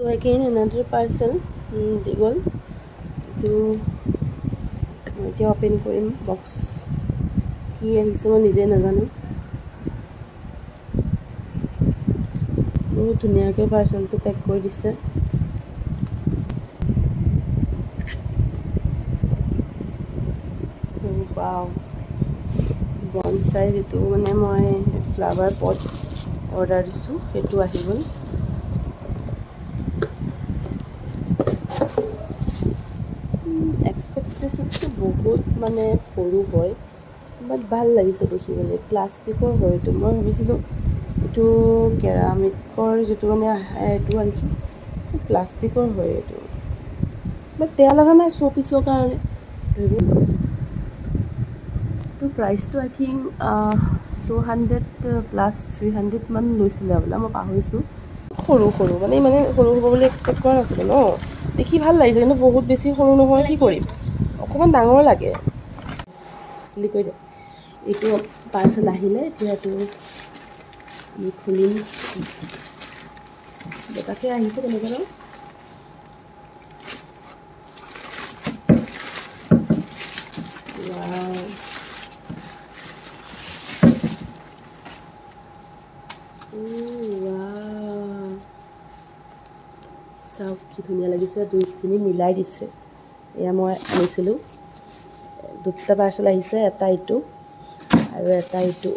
So again another parcel di gol to মই open কৰিম box কি আহিছে মই নিজে নাজানো বহুত ধুনীয়াকৈ পাৰ্চেলটো পেক কৰি দিছে wow bonsai যেটো মানে মই ফ্লাৱাৰ পটছ অৰ্ডাৰ দিছো হেতু আহি গল এক্সপেক্টেশন বহুত মানে সৰু হয় বাট ভাল লাগিছে দেখিবলৈ প্লাষ্টিকৰ হয় তো মই ভাবিছিলো এটো কেৰামিকৰ যেটো মানে এটো আনকি প্লাষ্টিকৰ হয় এটো বাট বেয়া লগা নাই শো পিছৰ কাৰণে তো প্ৰাইসটো আই থিং 200 প্লাস 300 মান লৈছিলে বলা মই পাহৰিছো সৰু মানে সৰু হ'ব বুলি এক্সপেক্ট কৰা নাছিলো ন দেখি ভাল লাগিছে কিন্তু বহুত বেছি সৰু নহয় কি কৰিম অকমান ডাঙৰ লাগে লিকুইড এইটো পাৰ্সেল আহিলে এতিয়াটো আমি খুলিম দেখাকে আহিছে কেনেকা ন wow সব কি ধুনীয়া লাগিছে দুইখিনি মিলাই দিছে এয়া মই আনিছিলো দুটা পাৰ্সেল আহিছে এটা ইটো আৰু এটা ইটো